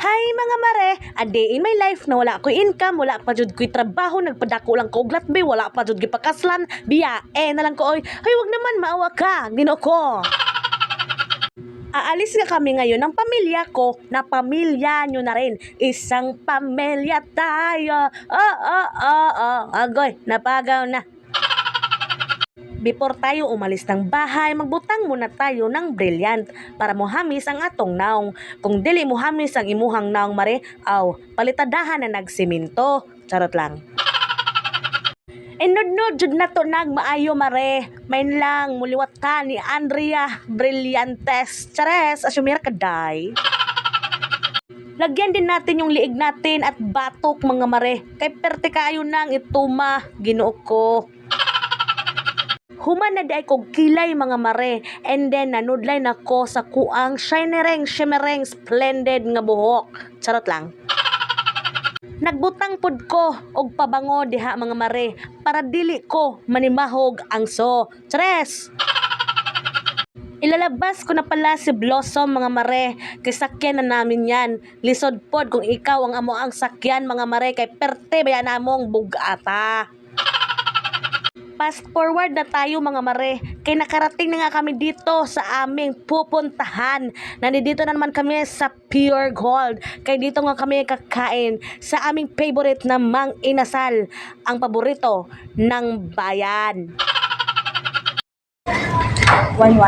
Hi mga mare, a day in my life na wala ko income, wala pa jud ko'y trabaho, nagpadako lang ko og latbe, wala pa jud gipakaslan, biya, na lang ko oy. Hay wag naman maawa ka, Ginoo ko. Aalis nga kami ngayon ng pamilya ko, na pamilya nyo na rin. Isang pamilya tayo. Agoy, napagaw na. Before tayo umalis ng bahay, magbutang muna tayo ng brilliant para mohamis ang atong naong. Kung dili mohamis ang imuhang naong mare, palitadahan na nagsiminto. Charot lang. Enod-nod jud na to nagmaayo mare. Main lang muliwat ta ni Andrea Brillantes. Chares, asyumir kaday. Lagyan din natin yung liig natin at batok mga mare. Kay perte kayo nang ituma, Ginoo ko. Human na day kog kilay mga mare, and then nanudlay nako sa kuang shimmering splendid nga buhok. Charot lang. Nagbutang pud ko og pabango diha mga mare para dili ko manimahog ang so. Tres. Ilalabas ko na pala si Blossom mga mare, kay sakyan na namin yan. Lisod pod kung ikaw ang amo ang sakyan mga mare, kay perte baya namong bugata. Fast forward na tayo mga mare, kay nakarating na nga kami dito sa aming pupuntahan. Nandito na naman kami sa Pure Gold, kay dito nga kami kakain sa aming favorite na Mang Inasal, ang paborito ng bayan. 1-1.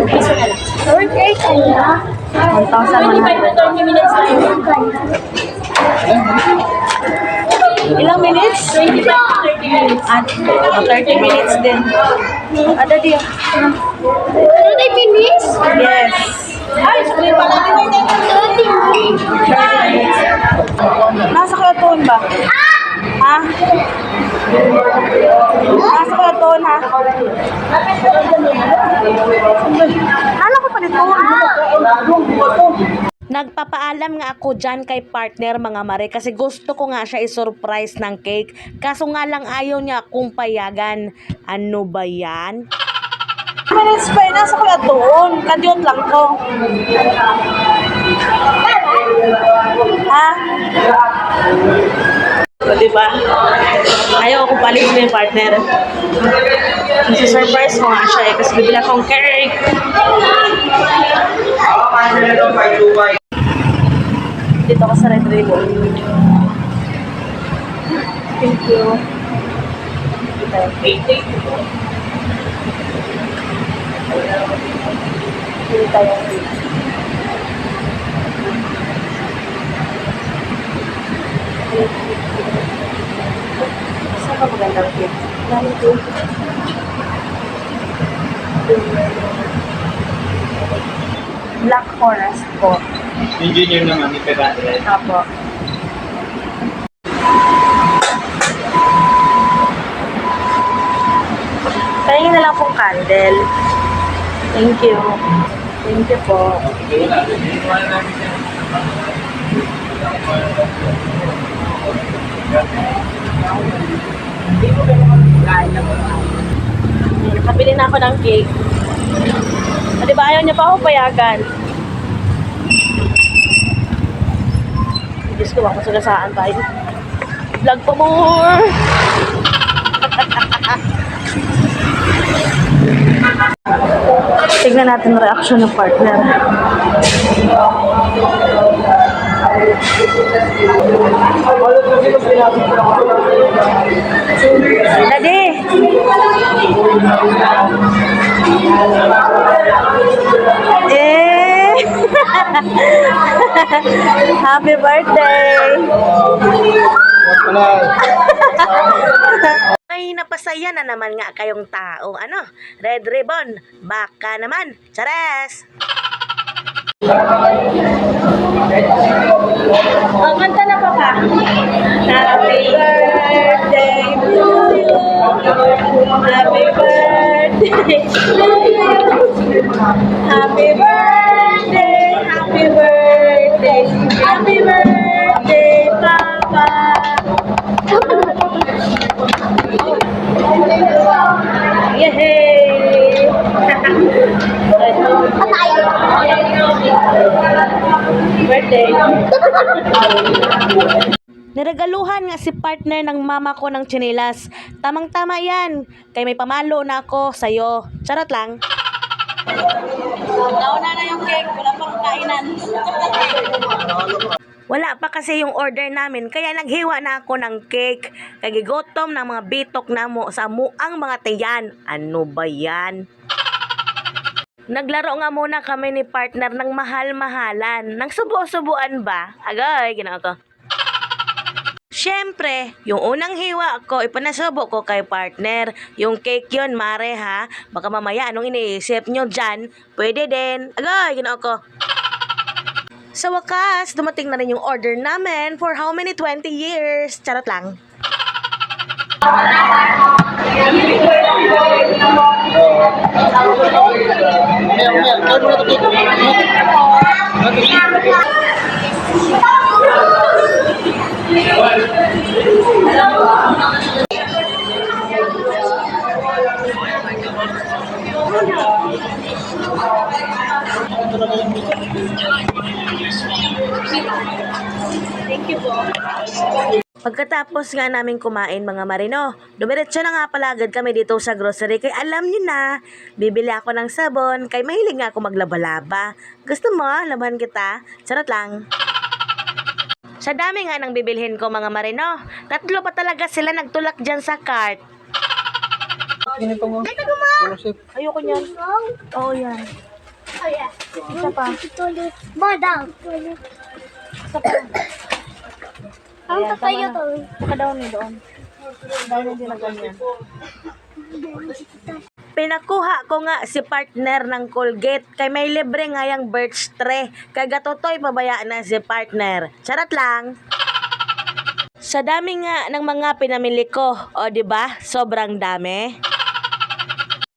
Piso na lang. Okay, kaya. 1,100. 30 minutes lang. Ilang minutes? 30 minutes. At 30 minutes din. Ada dia. 30 minutes? Yes. Ay, sabi pala din may 30 minutes. Nasa Kalaton ba? Ha? Nasa Kalaton ha? Ano ko pa dito? Nagpapaalam nga ako dyan kay partner mga mare, kasi gusto ko nga siya i-surprise ng cake. Kaso nga lang ayaw niya akong payagan. Ano ba yan? Minutes pa, nasa Kalaton. Kadyot lang ko. Ha? O, diba? Ayaw akong palis mo yung partner. Nasa-surprise ko nga siya kasi bibila akong cake. Dito ako sa Red Ribbon. Thank you. Dito tayo. Saan ka magandang cake? Dami ko. Black Forest po. Yung junior naman, ni Pagate. Apo. Pahingin na lang pong candle. Thank you. Thank you po. Nakabili na ako ng cake. O, diba ayaw niya pa ako payagan? Diyos ko, baka sagasaan tayo. Vlog pa more! Tignan natin ang reaction ng partner. Daddy! Happy birthday! Ay, napasaya na naman nga kayong tao. Ano? Red Ribbon, baka naman. Chares! Kanta na pa ka. Happy birthday to you. Happy birthday to you. Happy birthday, happy birthday, happy birthday, Papa. Yay! Birthday. Niregaluhan nga si partner ng mama ko ng tsinelas. Tamang-tama yan. Kay may pamalo na ako sa'yo. Charot lang. Nauna na yung cake, wala pang kainan. Wala pa kasi yung order namin, kaya naghiwa na ako ng cake. Kagigotom ng mga bitok na mo sa amuang mga tiyan. Ano ba yan? Naglaro nga muna kami ni partner ng mahal-mahalan. Nang subo-subuan ba? Agay, ginawa ko. Siyempre, yung unang hiwa ko, ipanasubo ko kay partner. Yung cake yun, mare ha. Baka mamaya, anong iniisip nyo dyan? Pwede din. Agay, ginawa ko. Sa wakas, dumating na rin yung order namin for how many 20 years? Charot lang. Pagkatapos nga namin kumain mga marino, dumiretso na nga palagad kami dito sa grocery kay alam nyo na, bibili ako ng sabon kay mahilig nga ako maglaba-laba. Gusto mo, labahan kita? Charot lang. Sa dami nga ng bibilhin ko mga marino, tatlo pa talaga sila nagtulak dyan sa cart. Ayoko niyan. Oo yan. Isa pa. Isa pa. Ang Ayan, kakayo tama to. na. Saka down doon. Down din na ganyan. Pinakuha ko nga si partner ng Colgate kay may libre nga yung birch tree. Kay gatotoy pabaya na si partner. Charot lang. Sa dami nga ng mga pinamili ko, o di ba? Sobrang dami.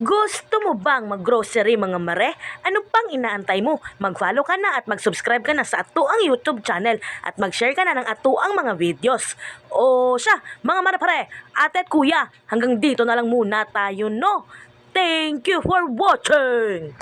Gusto mo bang mag-grocery mga mare? Ano pang inaantay mo? Mag-follow ka na at mag-subscribe ka na sa Atuang YouTube channel at mag-share ka na ng Atuang mga videos. O siya, mga mare pare, ate at kuya, hanggang dito na lang muna tayo no? Thank you for watching!